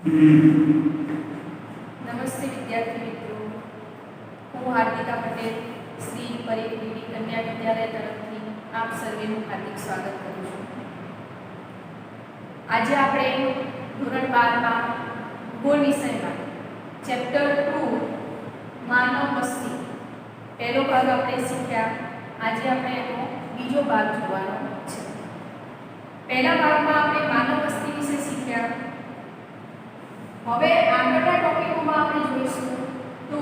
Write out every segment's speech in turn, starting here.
નમસ્તે વિદ્યાર્થી મિત્રો, હું હાર્દિકા પટેલ શ્રી પરીખ કન્યા વિદ્યાલય તરફથી આપ સર્વેનું હાર્દિક સ્વાગત કરું છું. આજે આપણે ધોરણ 12 માં ભૂગોળ વિષયમાં ચેપ્ટર 2 માનવ વસ્તી પહેલો ભાગ આપણે શીખ્યા. આજે આપણે એનો બીજો ભાગ જોવાનો છે. પહેલા ભાગમાં આપણે માનવ વસ્તી વિશે શીખ્યા. હવે આગળના ટોપિકોમાં આપણે જોઈશું. તો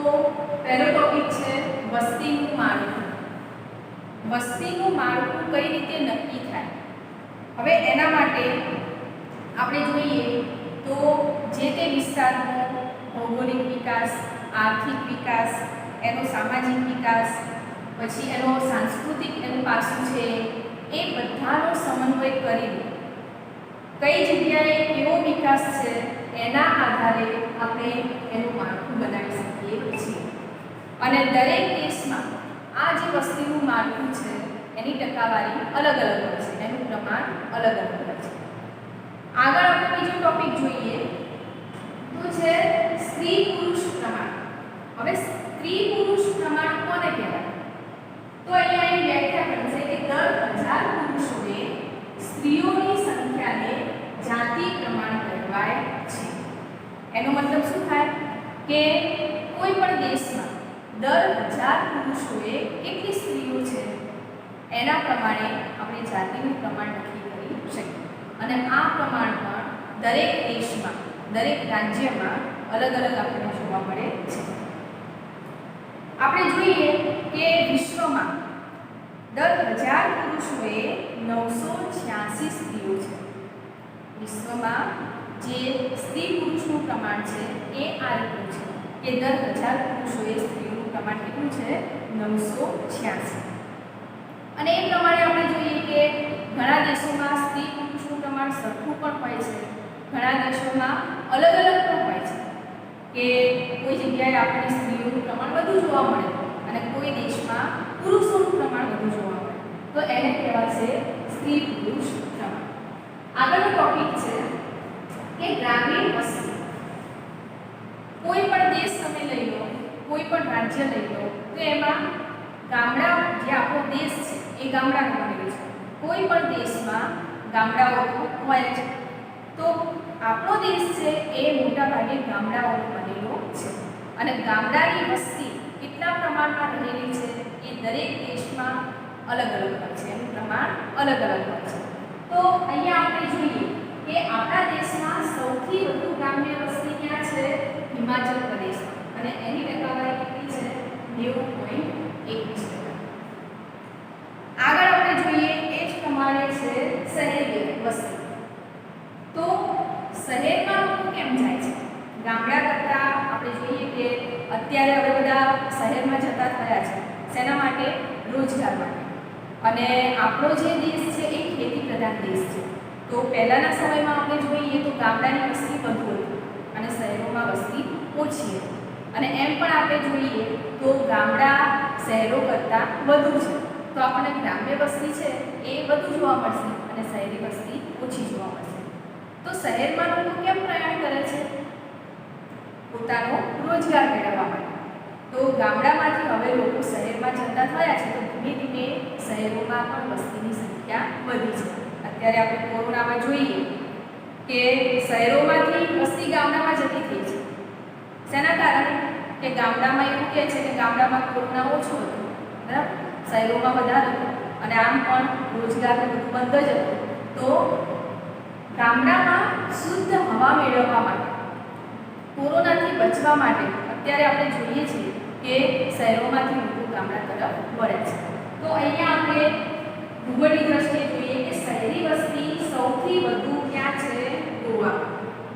પહેલો ટોપિક છે વસ્તીનું માળખું. વસ્તીનું માળખું કઈ રીતે નક્કી થાય? હવે એના માટે આપણે જોઈએ તો જે તે વિસ્તારનો ભૌગોલિક વિકાસ, આર્થિક વિકાસ, એનો સામાજિક વિકાસ, પછી એનો સાંસ્કૃતિક એનું પાસું છે, એ બધાનો સમન્વય કરીને કઈ જગ્યાએ કેવો વિકાસ છે એના આધારે આપણે એનું માળખું બનાવી શકીએ છીએ. અને દરેક દેશમાં આ જે વસ્તીનું માળખું છે એની ટકાવારી અલગ અલગ હોય છે, એનું પ્રમાણ અલગ અલગ હોય છે. આગળ આપણે બીજો ટોપિક જોઈએ તો છે સ્ત્રી પુરુષ પ્રમાણ. હવે સ્ત્રી પુરુષ પ્રમાણ કોને કહેવાય? તો અહીંયા એની વ્યાખ્યા બનશે કે દર 1000 પુરુષોએ સ્ત્રીઓની સંખ્યાને જાતિ પ્રમાણ કહેવાય છે. એનો મતલબ શું થાય કે કોઈ પણ દેશમાં દર 1000 પુરુષોએ કેટલી સ્ત્રીઓ છે એના પ્રમાણે આપણે જાતિનું પ્રમાણ નક્કી કરી શકીએ. અને આ પ્રમાણ પણ દરેક દેશમાં, દરેક રાજ્યમાં અલગ અલગ આપણને જોવા મળે છે. આપણે જોઈએ કે વિશ્વમાં દર 1000 પુરુષોએ 986 સ્ત્રીઓ છે. વિશ્વમાં જે સ્ત્રી પુરુષનું પ્રમાણ છે એ આ રીતનું છે કે દર 1000 પુરુષોએ સ્ત્રીઓનું પ્રમાણ કેટલું છે? 986. અને એ પ્રમાણે આપણે જોઈએ કે ઘણા દેશોમાં સ્ત્રી પુરુષનું પ્રમાણ સરખું પણ હોય છે, ઘણા દેશોમાં અલગ અલગ પણ હોય છે. કે કોઈ જગ્યાએ આપણને સ્ત્રીઓનું પ્રમાણ વધુ જોવા મળે અને કોઈ દેશમાં પુરુષોનું પ્રમાણ વધુ જોવા મળે, તો એને કહેવાશે સ્ત્રી પુરુષ પ્રમાણ. આગળનો ટોપિક છે કે ગ્રામીણ વસ્તી. કોઈ પણ દેશ તમે લઈ લો, કોઈ પણ રાજ્ય લઈ લો, તો એમાં ગામડા, જે આપણો દેશ છે એ ગામડાનો બનેલો છે. કોઈ પણ દેશમાં ગામડાઓ હોય છે. તો આપણો દેશ છે એ મોટા ભાગે ગામડાઓનો બનેલો છે. અને ગામડાની વસ્તી કેટલા પ્રમાણમાં રહેલી છે એ દરેક દેશમાં અલગ અલગ હોય છે, એનું પ્રમાણ અલગ અલગ હોય છે. તો અહીંયા આપણે જોઈએ કે આપણા દેશમાં સૌથી વધુ ગ્રામ્ય વસ્તી ક્યાં છે? હિમાચલ પ્રદેશમાં. અને એની ટકાવારી કેટલી છે? 90.21%. આગળ આપણે જોઈએ એ જ પ્રમાણે છે શહેરી વસ્તી. તો શહેરમાં લોકો કેમ જાય છે? ગામડા કરતાં આપણે જોઈએ કે અત્યારે હવે બધા શહેરમાં જતા થયા છે. શેના માટે? રોજગાર માટે. અને આપણો જે દેશ છે એ ખેતી પ્રધાન દેશ છે. તો પહેલાંના સમયમાં આપણે જોઈએ તો ગામડાની વસ્તી વધુ હતી અને શહેરોમાં વસ્તી ઓછી હતી. અને એમ પણ આપણે જોઈએ તો ગામડા શહેરો કરતાં વધુ છે. તો આપણને ગ્રામ્ય વસ્તી છે એ વધુ જોવા મળશે અને શહેરી વસ્તી ઓછી જોવા મળશે. તો શહેરમાં લોકો કેમ પ્રયાણ કરે છે? પોતાનો રોજગાર મેળવવા માટે. તો ગામડામાંથી હવે લોકો શહેરમાં જતા થયા છે. તો ધીમે ધીમે શહેરોમાં પણ વસ્તીની સંખ્યા વધી છે. અત્યારે આપણે કોરોનામાં જોઈએ કે શહેરોમાંથી વસ્તી ગામડામાં જતી થઈ છે. શેના કારણે? કે ગામડામાં એવું કહે છે કે ગામડામાં કોરોના ઓછો હતો, બરાબર, શહેરોમાં વધારે હતો અને આમ પણ રોજગાર બધું બંધ જ હતું. તો ગામડામાં શુદ્ધ હવા મેળવવા માટે, કોરોનાથી બચવા માટે અત્યારે આપણે જોઈએ છીએ કે શહેરોમાંથી લોકો ગામડા તરફ વળે છે. તો અહીંયા આપણે ભૂગોળની દ્રષ્ટિએ જોઈએ કે શહેરી વસ્તી સૌથી વધુ ક્યાં છે? ગોવા.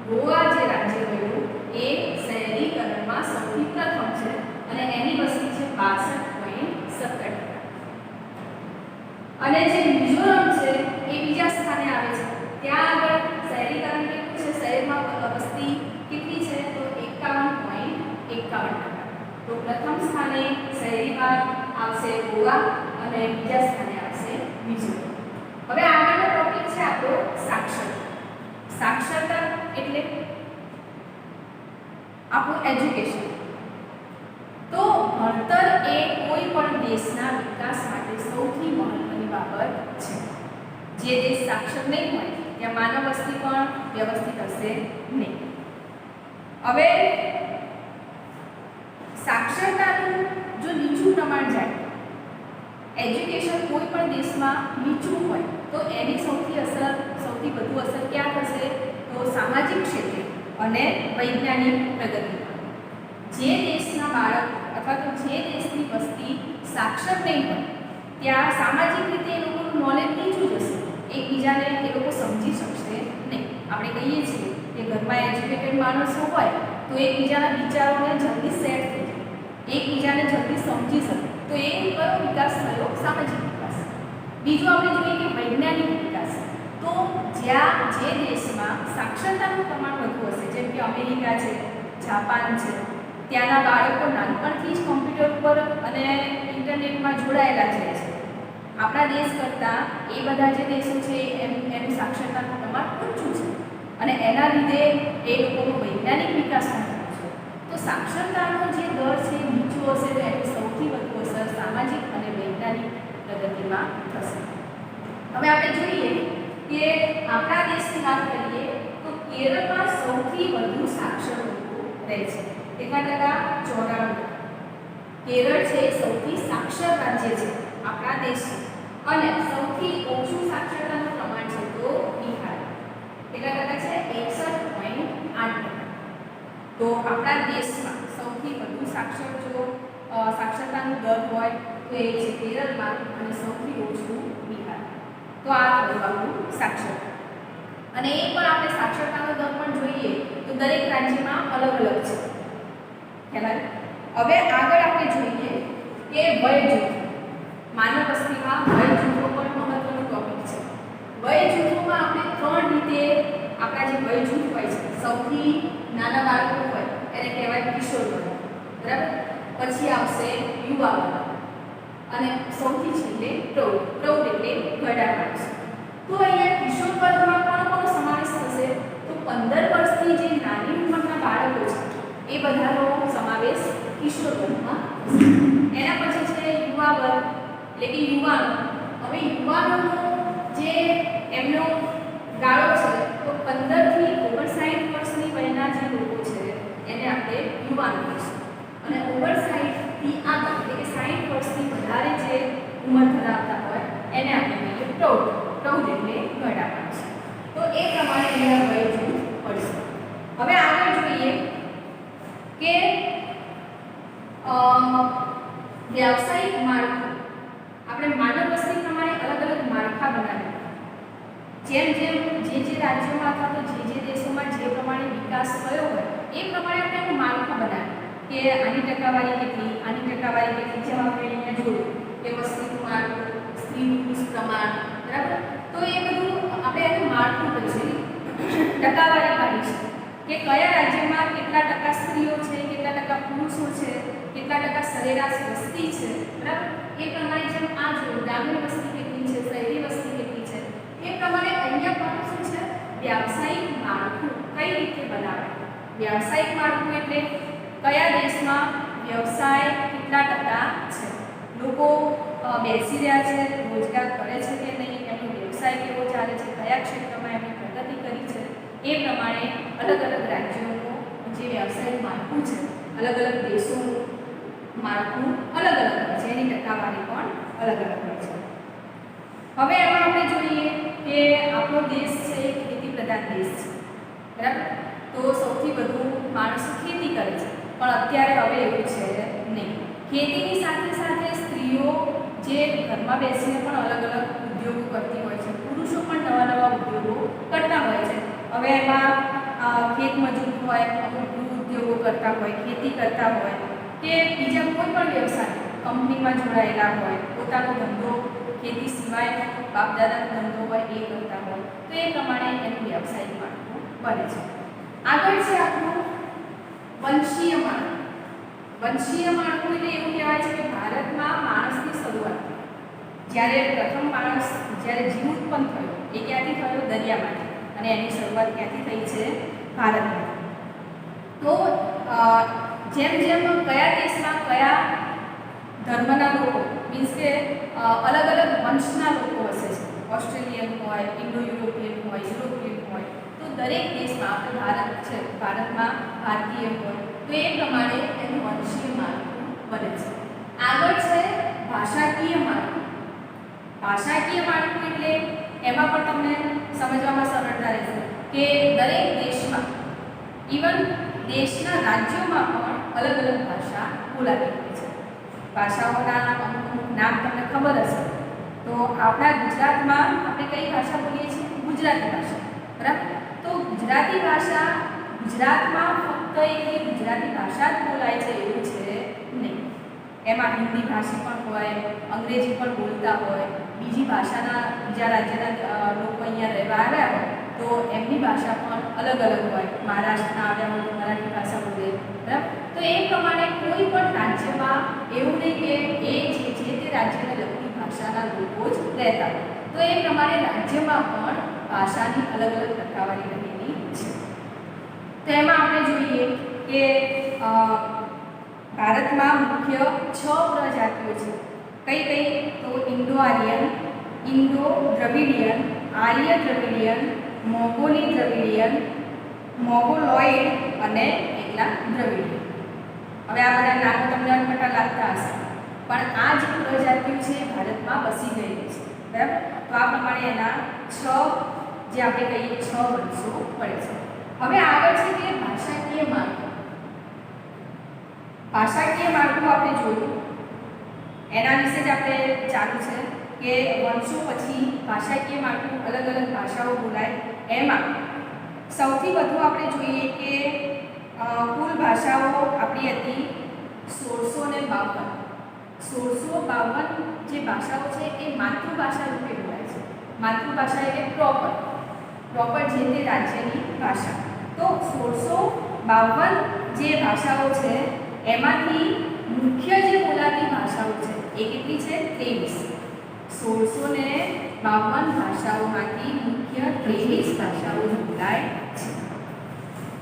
ગોવા જે રાજ્ય રહ્યું એ શહેરીકરણમાં સૌથી પ્રથમ છે અને એની વસ્તી છે 62.17%. અને જે મિઝોરમ છે એ બીજા સ્થાને આવે છે. ત્યાં આગળ શહેરીકરણ કેટલું છે? શહેરમાં વસ્તી કેટલી છે? તો 51.51%. તો પ્રથમ સ્થાને શહેરીમાં આવશે ગોવા અને બીજા સ્થાને આવશે મિઝોરમ. હવે આગળનો ટોપિક છે આપણો સાક્ષરતા. સાક્ષરતા એટલે આપણું એજ્યુકેશન. તો ભણતર એ કોઈ પણ દેશના વિકાસ માટે સૌથી મહત્વની બાબત છે. જે દેશ સાક્ષર નહીં હોય ત્યાં માનવ વસ્તી પણ વ્યવસ્થિત હશે નહીં. હવે સાક્ષરતાનું જો નીચું પ્રમાણ જાય, એજ્યુકેશન કોઈ પણ દેશમાં નીચું હોય તો એની સૌથી વધુ અસર ક્યાં થશે? તો સામાજિક ક્ષેત્રે અને વૈજ્ઞાનિક પ્રગતિમાં. જે દેશના બાળકો અથવા તો જે દેશની વસ્તી સાક્ષર નહીં હોય ત્યાં સામાજિક રીતે એ લોકોનું નોલેજ નીચું જશે, એકબીજાને એ લોકો સમજી શકશે નહીં. આપણે કહીએ છીએ કે ઘરમાં એજ્યુકેટેડ માણસો હોય તો એકબીજાના વિચારોને જલ્દી સેટ થઈ જાય, એકબીજાને જલ્દી સમજી શકે. તો એ કયો વિકાસ થયો? સામાજિક વિકાસ. બીજું આપણે જોઈએ કે વૈજ્ઞાનિક વિકાસ. તો જ્યાં જે દેશમાં સાક્ષરતાનું પ્રમાણ વધુ હશે, જેમ કે અમેરિકા છે, જાપાન છે, ત્યાંના બાળકો નાનપણથી જ કોમ્પ્યુટર ઉપર અને ઇન્ટરનેટમાં જોડાયેલા છે. આપણા દેશ કરતાં એ બધા જે દેશો છે એનું સાક્ષરતાનું પ્રમાણ ઊંચું છે અને એના લીધે એ લોકોનો વૈજ્ઞાનિક વિકાસ પણ થયો છે. તો સાક્ષરતાનો જે દર છે નીચો હશે તો એની સૌથી વધુ અસર સામાજિક અને વૈજ્ઞાનિક પ્રગતિમાં થશે. હવે આપણે જોઈએ કે આપણા દેશની વાત કરીએ તો કેરળમાં સૌથી વધુ સાક્ષર લોકો રહે છે. કેટલા ટકા? 94%. કેરળ છે સૌથી સાક્ષર રાજ્ય છે આપણા દેશનું અને સૌથી ઓછું સાક્ષરતાનું પ્રમાણ છે તો બિહાર. કેટલા ટકા છે? 61.8%. તો આપણા દેશમાં સૌથી વધુ સાક્ષરતાનું દર હોય તો એ છે કેરળમાં અને સૌથી ઓછું બિહાર. તો આ થયું આપણું સાક્ષરતા. અને એ પણ આપણે સાક્ષરતાનો દર પણ જોઈએ તો દરેક રાજ્યમાં અલગ અલગ છે. ખ્યાલ? હવે આગળ આપણે જોઈએ કે વય જૂથ. માનવ વસ્તીમાં વય જૂથો પણ મહત્વનો ટોપિક છે. વય જૂથોમાં આપણે 3 રીતે આપણા જે વય જૂથ હોય છે, સૌથી નાના બાળકો હોય એને કહેવાય કિશોર વય, બરાબર? પછી આવશે યુવા વય અને સૌથી છેલ્લે પ્રૌઢ. પ્રૌઢ એટલે ઘરડા માણસો. તો અહીંયા કિશોર વર્ગમાં કોનો સમાવેશ થશે? તો 15 વર્ષથી જે નાની ઉંમરના બાળકો છે એ બધાનો સમાવેશ કિશોર વર્ગમાં થશે. એના પછી છે યુવા વર્ગ એટલે કે યુવાનો. હવે યુવાનોનો જે એમનો ગાળો છે તો 15 થી 59 વર્ષની વયના જે લોકો છે એને આપણે યુવાન કહીશું અને 59 થી આગળ એટલે કે 60 વર્ષથી વધારે જે ઉંમર ધરાવતા હોય એને આપણે કહીએ પ્રૌઢ. પ્રૌઢ એટલે ઘરડા માણસો. તો એ પ્રમાણે એના વય જૂથ પડશે. હવે આગળ જોઈએ કે વ્યવસાયિક માળખું. આપણે માનવ વસ્તી પ્રમાણે અલગ અલગ માળખા બનાવ્યા. જેમ જે રાજ્યોમાં અથવા તો જે દેશોમાં જે પ્રમાણે વિકાસ થયો હોય એ પ્રમાણે આપણે એનું માળખું બનાવ્યું કે આની ટકાવારી કેટલી, આની ટકાવારી કેટલી. જેમ આપણે અહીંયા જોયું કે વસ્તીનું માળખું, સ્ત્રી પુરુષ પ્રમાણ, બરાબર? તો એ બધું આપણે એનું માળખું કરીશું, ટકાવારી કાઢીશું કે કયા રાજ્યમાં કેટલા ટકા સ્ત્રીઓ છે, કેટલા ટકા પુરુષો છે, કેટલા ટકા સરેરાશ વસ્તી છે, બરાબર? એ પ્રમાણે જેમ આ જોયું ગ્રામીણ વસ્તી કેટલી છે, શહેરી વસ્તી કેટલી છે, એ પ્રમાણે અહીંયા પણ શું છે? વ્યાવસાયિક માળખું કઈ રીતે બનાવાય. વ્યાવસાયિક માળખું એટલે કયા દેશમાં વ્યવસાય કેટલા ટકા છે, લોકો બેસી રહ્યા છે, રોજગાર કરે છે કે નહીં, એમનો વ્યવસાય કેવો ચાલે છે, કયા ક્ષેત્રમાં એમની પ્રગતિ કરી છે. એ પ્રમાણે અલગ અલગ રાજ્યોનું જે વ્યવસાયિક માળખું છે, અલગ અલગ દેશોનું માળખું અલગ અલગ હોય છે, એની ટકાવારી પણ અલગ અલગ હોય છે. હવે એમાં આપણે જોઈએ કે આપણો દેશ છે ખેતી પ્રધાન દેશ છે, બરાબર? તો સૌથી વધુ માણસો ખેતી કરે છે પણ અત્યારે હવે એવું છે નહીં. ખેતીની સાથે સાથે સ્ત્રીઓ જે ઘરમાં બેસીને પણ અલગ અલગ ઉદ્યોગો કરતી હોય છે, પુરુષો પણ નવા નવા ઉદ્યોગો કરતા હોય છે. હવે એમાં ખેત મજૂર હોય, અમુક ઉદ્યોગો કરતા હોય, ખેતી કરતા હોય કે બીજા કોઈ પણ વ્યવસાય કંપનીમાં જોડાયેલા હોય, પોતાનો ધંધો ખેતી સિવાય બાપ દાદાનો ધંધો હોય એ કરતા હોય, તો એ પ્રમાણે એનું વ્યવસાયિક માળખું બને છે. આગળ છે આપણું વંશીય માળખું. વંશીય માળખું એટલે એવું કહેવાય છે કે ભારતમાં માણસની શરૂઆત જ્યારે પ્રથમ માણસ જ્યારે જીવ ઉત્પન્ન થયો એ ક્યાંથી થયો? દરિયામાંથી. અને એની શરૂઆત ક્યાંથી થઈ છે? ભારતમાં. તો જેમ જેમ કયા દેશમાં કયા ધર્મના લોકો મીન્સ કે અલગ અલગ વંશના લોકો વસે છે, ઓસ્ટ્રેલિયન હોય, ઇન્ડો યુરોપિયન હોય, યુરોપિયન હોય, તો દરેક દેશમાં આપણે ભારત છે, ભારતમાં ભારતીય હોય તો એ પ્રમાણે એનું વંશીય માળખું બને છે. આગળ છે ભાષાકીય માળખું. ભાષાકીય માળખું એટલે એમાં પણ તમને સમજવામાં સરળતા રહેશે કે દરેક દેશમાં ઇવન દેશના રાજ્યોમાં પણ અલગ અલગ ભાષા બોલાતી હોય છે. ભાષાઓના અમુક નામ તમને ખબર હશે. તો આપણા ગુજરાતમાં આપણે કઈ ભાષા બોલીએ છીએ? ગુજરાતી ભાષા, બરાબર. તો ગુજરાતી ભાષા ગુજરાતમાં ફક્ત એકલી ગુજરાતી ભાષા જ બોલાય છે એવું છે નહીં. એમાં હિન્દી ભાષી પણ હોય, અંગ્રેજી પણ બોલતા હોય, બીજી ભાષાના બીજા રાજ્યના લોકો અહીંયા રહેવા આવ્યા હોય તો એમની ભાષા પણ અલગ અલગ હોય. મહારાષ્ટ્રના આવ્યા હોય તો મરાઠી ભાષા બોલે, બરાબર. તો એ પ્રમાણે કોઈ પણ રાજ્યમાં એવું નહીં કે એ જે તે રાજ્યને લગતી ભાષાના લોકો જ રહેતા હોય. તો એ પ્રમાણે રાજ્યમાં પણ ભાષાની અલગ અલગ ટકાવારી રહેલી છે. તો એમાં આપણે જોઈએ કે ભારતમાં મુખ્ય 6 પ્રજાતિઓ છે. કઈ કઈ? તો ઇન્ડો આર્યન, ઇન્ડો દ્રવિડિયન, આર્ય દ્રવિડિયન, મોગોલી દ્રવિડિયન, મોગોલોઇડ અને એકલા દ્રવિડિયન. હવે આ બધા નામો તમને અટપટા લાગતા હશે, પણ આ જે પ્રજાતિઓ છે ભારતમાં વસી ગયેલી છે, બરાબર. તો આ પ્રમાણે એના 6 જે આપણે કહીએ 6 વંશો પડે છે. હવે આગળ છે કે ભાષાકીય માળખું. ભાષાકીય માળખું આપણે જોયું, એના વિશે જ આપણે ચાલુ છે કે વંશો પછી ભાષાકીય માળખું અલગ અલગ ભાષાઓ બોલાય. એમાં સૌથી વધુ આપણે જોઈએ કે કુલ ભાષાઓ આપણી હતી 1652. 1652 જે ભાષાઓ છે એ માતૃભાષા રૂપે બોલાય છે. માતૃભાષા એટલે પ્રોપર જે તે રાજ્યની ભાષા. તો 1652 જે ભાષાઓ છે એમાંથી મુખ્ય જે બોલાતી ભાષાઓ છે એ કેટલી છે? 23. 1652 ભાષાઓમાંથી મુખ્ય 23 ભાષાઓ બોલાય છે.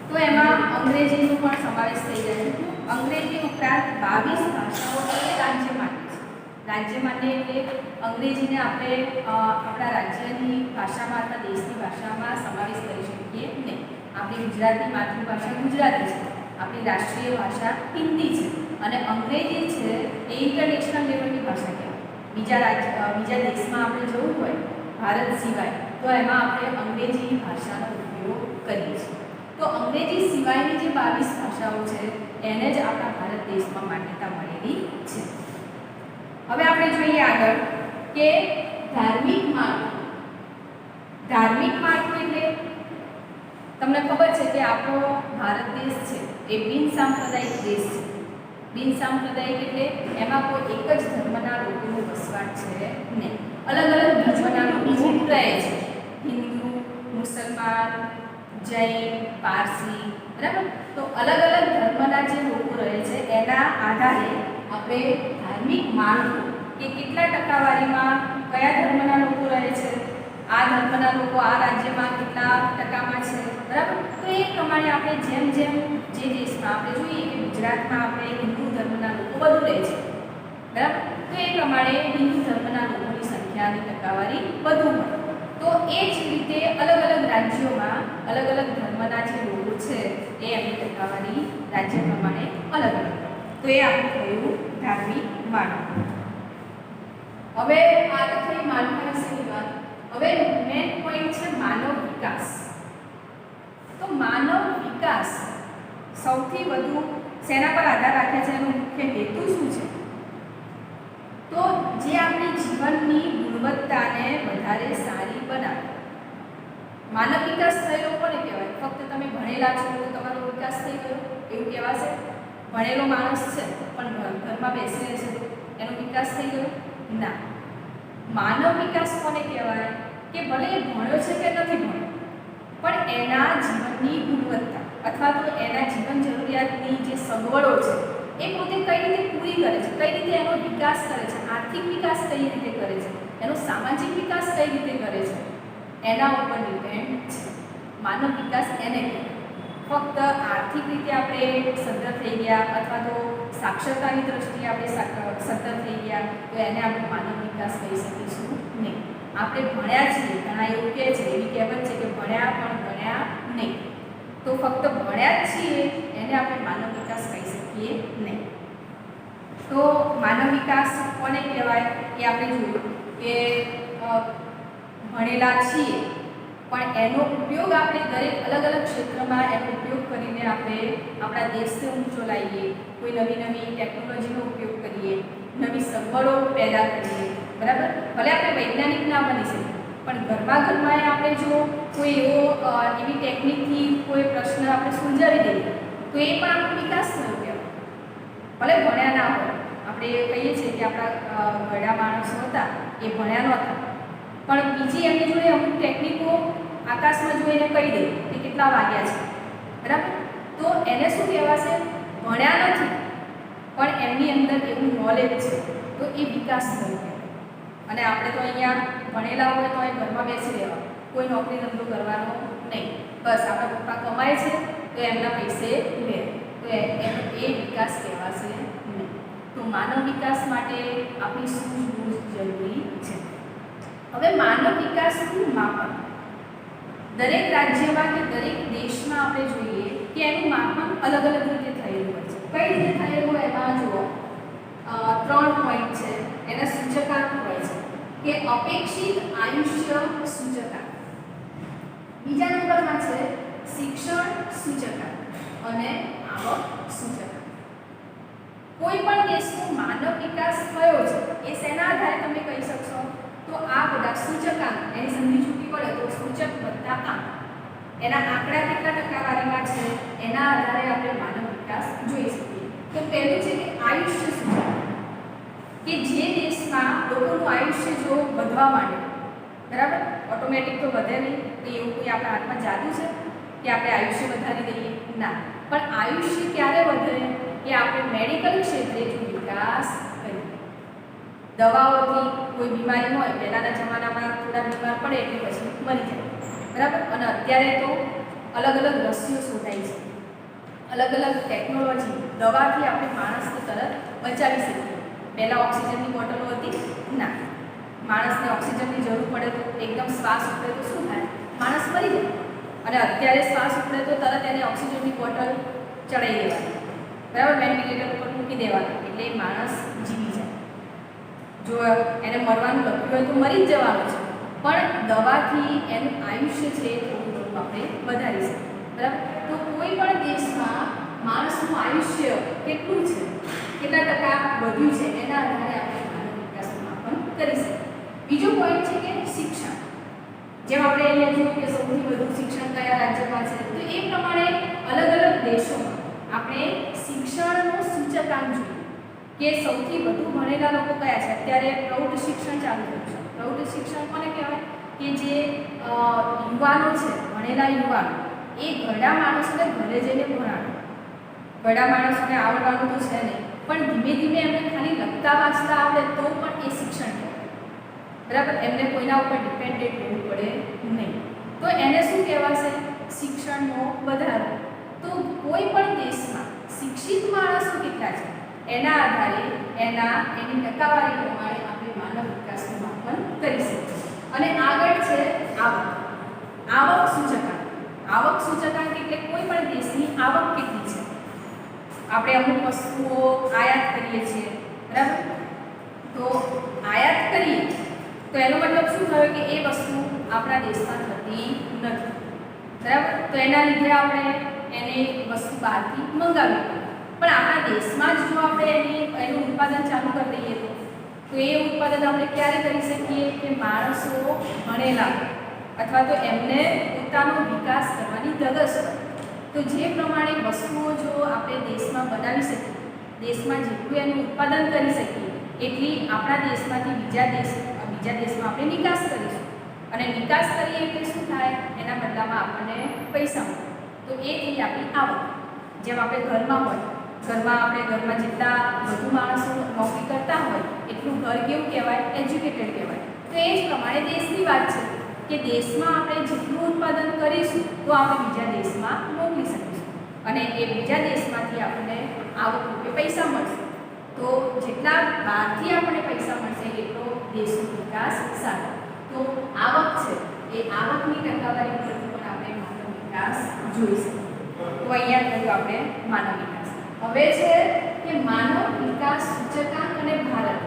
તો એમાં અંગ્રેજીનો પણ સમાવેશ થઈ જાય છે. અંગ્રેજી ઉપરાંત 22 ભાષાઓ રાજ્ય માટે છે. રાજ્ય માટે એટલે અંગ્રેજીને આપણે આપણા રાજ્યની ભાષામાં અથવા દેશની ભાષામાં સમાવેશ કરી શકીએ નહીં. આપણી ગુજરાતી માતૃભાષા ગુજરાતી છે, આપણી રાષ્ટ્રીય ભાષા હિન્દી છે અને અંગ્રેજી છે એ ઇન્ટરનેશનલ લેવલની ભાષા કહેવાય. બીજા દેશમાં આપણે જવું હોય ભારત સિવાય તો એમાં આપણે અંગ્રેજી ભાષાનો ઉપયોગ કરીએ છીએ. તો અંગ્રેજી સિવાયની જે 22 ભાષાઓ છે એને જ આપણા ભારત દેશમાં માન્યતા મળેલી છે. હવે આપણે જોઈએ આગળ કે ધાર્મિક માળખું. ધાર્મિક માળખું એટલે તમને ખબર છે કે આપણો ભારત દેશ છે એ બિનસાંપ્રદાયિક દેશ છે. બિનસાંપ્રદાયિક એટલે એમાં કોઈ એક જ ધર્મના લોકોનો વસવાટ છે નહીં. અલગ અલગ ધર્મના લોકો રહે છે. હિન્દુ, મુસલમાન, જૈન, પારસી, બરાબર. તો અલગ અલગ ધર્મના જે લોકો રહે છે એના આધારે આપણે ધાર્મિક માળખું કે કેટલા ટકાવારીમાં કયા ધર્મના લોકો રહે છે, આ ધર્મના લોકો આ રાજ્યમાં કેટલા ટકામાં છે, બરાબર. તો એ પ્રમાણે આપણે જેમ જેમ જે દેશમાં આપણે જોઈએ કે ગુજરાતમાં આપણે હિન્દુ ધર્મના લોકો વધુ રહે છે, બરાબર. તો એ પ્રમાણે હિન્દુ ધર્મના લોકોની સંખ્યાની ટકાવારી વધુ હોય. તો એ જ રીતે અલગ અલગ રાજ્યોમાં અલગ અલગ ધર્મના જે લોકો છે એ એમની ટકાવારી રાજ્ય પ્રમાણે અલગ અલગ. તો એ આપણું થયું ધાર્મિક માળખું. હવે આ તો થઈ માળખા વિશેની વાત. હવે મેઇન પોઈન્ટ છે માનવ વિકાસ. તો માનવ વિકાસ સૌથી વધુ શેના પર આધાર રાખે છે? એનો મુખ્ય હેતુ શું છે? તો જે આપણી જીવનની ગુણવત્તાને વધારે સારી બનાવે. માનવ વિકાસ થયેલો કોને કહેવાય? ફક્ત તમે ભણેલા છો તો તમારો વિકાસ થઈ ગયો એવું કહેવાશે? ભણેલો માણસ છે પણ ઘરમાં બેસી રહે છે તો એનો વિકાસ થઈ ગયો? ના. માનવ વિકાસ કોને કહેવાય? કે ભલે એ ભણ્યો છે કે નથી ભણ્યો પણ એના જીવનની ગુણવત્તા અથવા તો એના જીવન જરૂરિયાતની જે સગવડો છે એ પોતે કઈ રીતે પૂરી કરે છે, કઈ રીતે એનો વિકાસ કરે છે, આર્થિક વિકાસ કઈ રીતે કરે છે, એનો સામાજિક વિકાસ કઈ રીતે કરે છે, એના ઉપર ડિપેન્ડ છે. માનવ વિકાસ એને કહેવાય. ફક્ત આર્થિક રીતે આપણે સદ્ધર થઈ ગયા અથવા તો સાક્ષરતાની દ્રષ્ટિએ આપણે સદ્ધર થઈ ગયા તો એને આપણે માનવ વિકાસ કહી શકીશું નહીં. આપણે ભણ્યા છીએ, ઘણા એવું કહે છે, એવી કહેવત છે કે ભણ્યા પણ ગણ્યા નહીં. તો ફક્ત ભણ્યા જ છીએ એને આપણે માનવ વિકાસ કહી શકીએ નહીં. તો માનવ વિકાસ કોને કહેવાય એ આપણે જોયું કે ભણેલા છીએ પણ એનો ઉપયોગ આપણે દરેક અલગ અલગ ક્ષેત્રમાં એનો ઉપયોગ કરીને આપણે આપણા દેશને ઊંચો લાવીએ, કોઈ નવી નવી ટેકનોલોજીનો ઉપયોગ કરીએ, નવી સગવડો પેદા કરીએ, બરાબર. ભલે આપણે વૈજ્ઞાનિક ના બની શકીએ પણ ઘરમાં આપણે જો કોઈ એવી ટેકનિકથી કોઈ પ્રશ્ન આપણે સુલઝાવી દઈએ તો એ પણ આપણો વિકાસ થયો કહેવાય. ભલે ભણ્યા ના હોય, આપણે કહીએ છીએ કે આપણા ઘરડા માણસો હતા એ ભણ્યા નહોતા પણ બીજી એમની જોડે અમુક ટેકનિકો આકાશમાં જોઈને કહી દે કે કેટલા વાગ્યા છે, બરાબર. તો એને શું કહેવાશે? ભણ્યા નથી પણ એમની અંદર એવું નોલેજ છે, તો એ વિકાસ થયો કહેવાય. અને આપણે તો અહીંયા ભણેલા હોય તો અહીં ઘરમાં બેસી રહેવા, કોઈ નોકરી ધંધો કરવાનો નહીં, બસ આપણા પપ્પા કમાય છે તો એમના પૈસે લે, તો એનો એ વિકાસ કહેવાશે નહીં. તો માનવ વિકાસ માટે આપણી સૂઝબૂઝ જરૂરી છે. હવે માનવ વિકાસનું માપન દરેક રાજ્યમાં કે દરેક દેશમાં આપણે જોઈએ કે એનું માપન અલગ અલગ રીતે થયેલું હોય છે. કઈ રીતે થયેલું હોય એમાં જુઓ 3 પોઈન્ટ છે, એના સૂચકાંક હોય છે કે અપેક્ષિત આયુષ્ય સૂચકાંક, બીજા નંબરમાં છે શિક્ષણ સૂચકાંક અને આવક સૂચકાંક. કોઈ પણ દેશનો માનવ વિકાસ થયો છે એ શેના આધારે તમે કહી શકશો? તો આ બધા સૂચકાંક, એની સંધિ છૂટી પડે તો સૂચક વત્તા આંક, એના આંકડા કેટલા ટકાવારીમાં છે એના આધારે આપણે માનવ વિકાસ જોઈ શકીએ. તો પહેલું છે કે આયુષ્ય સૂચકાંક, કે જે દેશમાં લોકોનું આયુષ્ય જો વધવા માંડે, બરાબર, ઓટોમેટિક તો વધે નહીં, તો એવું કોઈ આપણા હાથમાં જાદુ છે કે આપણે આયુષ્ય વધારી દઈએ? ના. પણ આયુષ્ય ક્યારે વધે કે આપણે મેડિકલ ક્ષેત્રે જો વિકાસ કરીએ. દવાઓથી કોઈ બીમારી હોય, પહેલાંના જમાનામાં થોડા બીમાર પડે એટલે પછી મરી જાય, બરાબર. અને અત્યારે તો અલગ અલગ રસીઓ શોધાય છે, અલગ અલગ ટેકનોલોજી, દવાથી આપણે માણસને તરત બચાવી શકીએ. પહેલાં ઓક્સિજનની બોટલો હતી? ના. માણસને ઓક્સિજનની જરૂર પડે તો એકદમ શ્વાસ ઉપડે તો શું થાય? માણસ મરી જાય. અને અત્યારે શ્વાસ ઉપડે તો તરત એને ઓક્સિજનની બોટલ ચડાવી દેવાની, બરાબર, વેન્ટિલેટર ઉપર મૂકી દેવાનું એટલે એ માણસ જીવી જાય. જો એને મરવાનું લખ્યું હોય તો મરી જ જવાનું છે, પણ દવાથી એનું આયુષ્ય છે એ થોડું થોડું આપણે વધારી શકીએ, બરાબર. તો કોઈ પણ દેશમાં માણસનું આયુષ્ય કેટલું છે, કેટલા ટકા વધ્યું છે એના આધારે આપણે માનવ વિકાસનું માપન કરી શકીએ. બીજો પોઈન્ટ છે કે શિક્ષણ. જેમ આપણે અહીંયા જોયું કે સૌથી વધુ શિક્ષણ કયા રાજ્યમાં છે, તો એ પ્રમાણે અલગ અલગ દેશોમાં આપણે શિક્ષણનો સૂચકાંક જોઈએ કે સૌથી વધુ ભણેલા લોકો કયા છે. અત્યારે પ્રૌઢ શિક્ષણ ચાલુ થયું છે. પ્રૌઢ શિક્ષણ કોને કહેવાય? કે જે યુવાનો છે, ભણેલા યુવાનો, એ ઘરડા માણસોને ઘરે જઈને ભણાવે. ઘરડા માણસોને આવડવાનું તો છે નહીં, પણ ધીમે ધીમે એમને ખાલી લખતા વાંચતા આવડે તો પણ એ શિક્ષણ કહેવાય, બરાબર. એમને કોઈના ઉપર ડિપેન્ડેન્ટ રહેવું પડે નહીં, તો એને શું કહેવાશે? શિક્ષણનો વધારો. તો કોઈ પણ દેશમાં શિક્ષિત માણસો કેટલા છે એના આધારે એની ટકાવારી પ્રમાણે આપણે માનવ વિકાસનું માપન કરી શકીએ. અને આગળ છે આવક. આવક સૂચકાંક. આવક સૂચકાંક એટલે કોઈ પણ દેશની આવક કેટલી છે. આપણે અમુક વસ્તુઓ આયાત કરીએ છીએ, બરાબર. તો આયાત કરીએ તો એનો મતલબ શું થયો કે એ વસ્તુ આપણા દેશમાં થતી નથી, બરાબર. તો એના લીધે આપણે એને વસ્તુ બહારથી મંગાવી પડે. પણ આપણા દેશમાં જ જો આપણે એનું ઉત્પાદન ચાલુ કરી દઈએ તો એ ઉત્પાદન આપણે ક્યારે કરી શકીએ કે માણસો ભણેલા અથવા તો એમને પોતાનો વિકાસ કરવાની ધગશ હોય. તો જે પ્રમાણે વસ્તુઓ જો આપણે દેશમાં બનાવી શકીએ, દેશમાં જેટલું એનું ઉત્પાદન કરી શકીએ એટલી આપણા દેશમાંથી બીજા દેશમાં આપણે નિકાસ કરીશું. અને નિકાસ કરીએ એટલે શું થાય? એના બદલામાં આપણને પૈસા મળે. તો એ થઈ આપણી આવક. જેમ આપણે ઘરમાં હોય, ઘરમાં જેટલા વધુ માણસો નોકરી કરતા હોય એટલું ઘર કેવું કહેવાય? એજ્યુકેટેડ કહેવાય. તો એ જ પ્રમાણે દેશની વાત છે કે દેશમાં આપણે જેટલું ઉત્પાદન કરીશું તો આપણે બીજા દેશમાં મોકલી શકીશું. અને એ બીજા દેશમાંથી આપણને આવક રૂપે પૈસા મળશે, તો જેટલા બહારથી આપણને પૈસા મળશે એટલો દેશનો વિકાસ સારો. તો આવક છે એ આવકની ટકાવારી પરથી પણ આપણે માનવ વિકાસ જોઈ શકીએ. તો અહીંયા કહ્યું આપણે માનવ વિકાસ. હવે છે કે માનવ વિકાસ સૂચકાંક અને ભારત.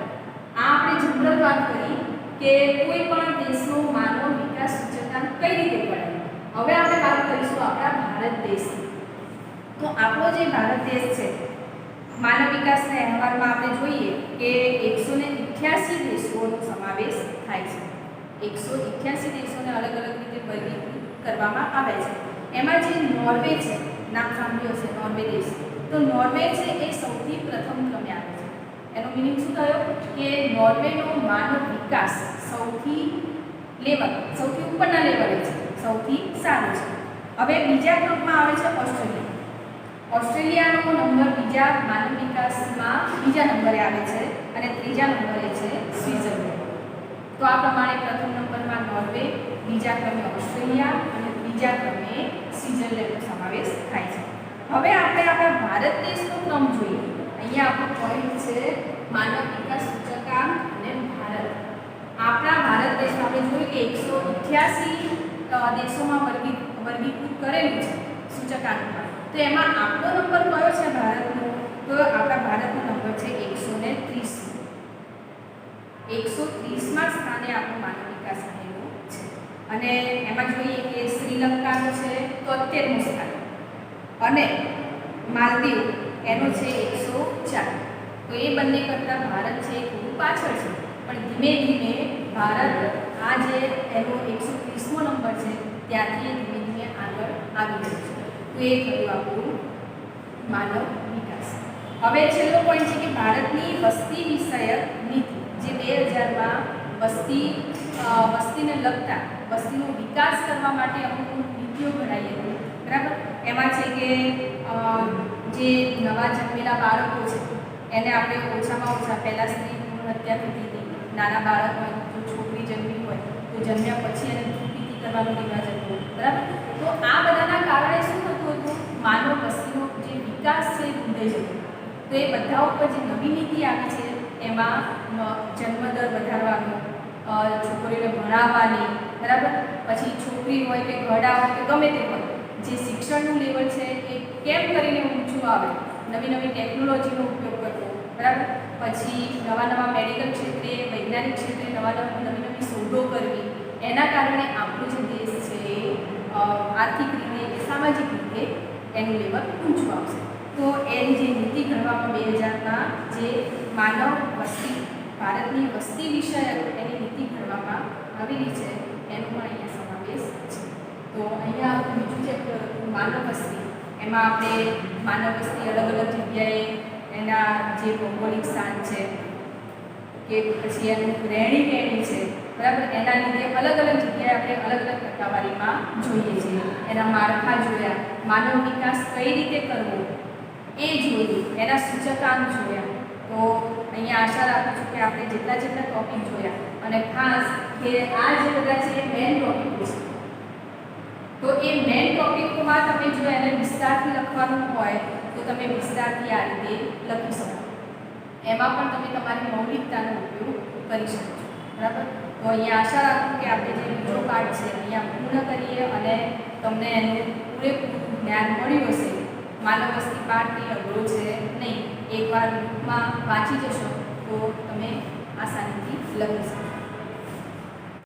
આ આપણે જનરલ વાત કરી કે કોઈ પણ દેશનો માનવ વિકાસ સૂચકાંક કઈ રીતે પડે. હવે આપણે વાત કરીશું આપણા ભારત દેશની. તો આપણો જે ભારત દેશ છે, માનવ વિકાસના અહેવાલમાં આપણે જોઈએ કે 188 દેશોનો સમાવેશ થાય છે. 188 દેશોને અલગ અલગ રીતે વર્ગીકૃત કરવામાં આવે છે. એમાં જે નોર્વે છે, નામ સાંભળ્યું હશે નોર્વે દેશ, તો નોર્વે છે એ સૌથી પ્રથમ ક્રમે આવે છે. એનો મિનિંગ શું થયો કે નોર્વેનો માનવ વિકાસ સૌથી ઉપરના લેવલે છે, સૌથી સારો છે. હવે બીજા ક્રમમાં આવે છે ઓસ્ટ્રેલિયા. ઓસ્ટ્રેલિયાનો નંબર બીજા માનવ વિકાસમાં બીજા નંબરે આવે છે અને ત્રીજા નંબરે છે સ્વિટ્ઝરલેન્ડ. તો આ પ્રમાણે પ્રથમ નંબરમાં નોર્વે, બીજા ક્રમે ઓસ્ટ્રેલિયા અને ત્રીજા ક્રમે સ્વિટ્ઝરલેન્ડનો સમાવેશ થાય છે. હવે આપણે આપણા ભારત દેશનો ક્રમ જોઈએ. અહીંયા આપણો પોઈન્ટ છે માનવ વિકાસ સૂચકાંક અને ભારત. આપણા ભારત દેશમાં આપણે જોયું કે 188 દેશોમાં વર્ગીકૃત કરેલું છે સૂચકાંકમાં. તો એમાં આપણો નંબર કયો છે ભારતનો? તો આપણા ભારતનો નંબર છે 130. 130માં સ્થાને આપણો માનવ વિકાસ રહેલો છે. અને એમાં જોઈએ કે શ્રીલંકાનો છે 73મું સ્થાન અને માલદીવ એનો છે 104. તો એ બંને કરતાં ભારત છે એ થોડું પાછળ છે, પણ ધીમે ધીમે ભારત આ જે એનો 130મો નંબર છે ત્યાંથી ધીમે ધીમે આગળ આવી રહ્યું છે. તો એ થયું આપણું માનવ વિકાસ. હવે છેલ્લો પોઈન્ટ છે કે ભારતની વસ્તી વિષયક નીતિ, જે 2000માં વસ્તીને લગતા વસ્તીનો વિકાસ કરવા માટે અમુક નીતિઓ ઘડાઈ હતી, બરાબર. એમાં છે કે જે નવા જન્મેલા બાળકો છે એને આપણે ઓછામાં ઓછા, પહેલાં સ્ત્રી ભ્રૂણ હત્યા થતી હતી, નાના બાળક હોય જો છોકરી જન્મી હોય તો જન્મ્યા પછી એને દૂધપીતી કરવાનો રિવાજ હતો, બરાબર. તો આ બધાના કારણે શું થતું હતું, માનવ વસ્તીનો જે વિકાસ છે એ રૂંધાઈ જતો. તો એ બધા ઉપર જે નવી નીતિ આવી છે એમાં જન્મદર વધારવાનો, છોકરીઓને ભણાવવાની, બરાબર. પછી છોકરી હોય કે ઘરડા હોય કે ગમે તે હોય, જે શિક્ષણનું લેવલ છે એ કેમ કરીને ઊંચું આવે, નવી નવી ટેકનોલોજીનો ઉપયોગ કરવો, બરાબર. પછી નવા મેડિકલ ક્ષેત્રે, વૈજ્ઞાનિક ક્ષેત્રે નવી નવી શોધો કરવી. એના કારણે આપણો જે દેશ છે એ આર્થિક રીતે કે સામાજિક રીતે એનું લેવલ ઊંચું આવશે. તો એની જે નીતિ ઘડવામાં 2000માં જે માનવ વસ્તી, ભારતની વસ્તી વિષયક એની નીતિ ઘડવામાં આવેલી છે એનો પણ અહીંયા સમાવેશ છે. તો અહીંયા આપણું બીજું ચેપ્ટર હતું માનવ વસ્તી. એમાં આપણે માનવ વસ્તી અલગ અલગ જગ્યાએ એના જે ભૌગોલિક સ્થાન છે કે પછી એનું રહેણી છે, બરાબર, એના લીધે અલગ અલગ જગ્યાએ આપણે અલગ અલગ ટકાવારીમાં જોઈએ છીએ. એના માળખા જોયા, માનવ વિકાસ કઈ રીતે કરવો એ જોયું, એના સૂચકાંક જોયા. તો અહીંયા આશા રાખું છું કે આપણે જેટલા ટોપિક જોયા અને ખાસ કે આ જે બધા છે મેઇન ટોપિકો છે, તો એ મેઇન ટોપિકોમાં તમે જો એને વિસ્તારથી લખવાનું હોય તો તમે વિસ્તારથી આ રીતે લખી શકો. એમાં પણ તમે તમારી મૌલિકતાનો ઉપયોગ કરી શકો છો, બરાબર. તો અહીંયા આશા રાખું કે આપણે જે બીજો પાઠ છે અહીંયા પૂર્ણ કરીએ અને તમને એનું પૂરેપૂરું જ્ઞાન મળ્યું હશે. માનવ વસ્તી પાઠ કંઈ અઘરો છે નહીં, એકવાર બુકમાં વાંચી જશો તો તમે આસાનીથી લખી શકો.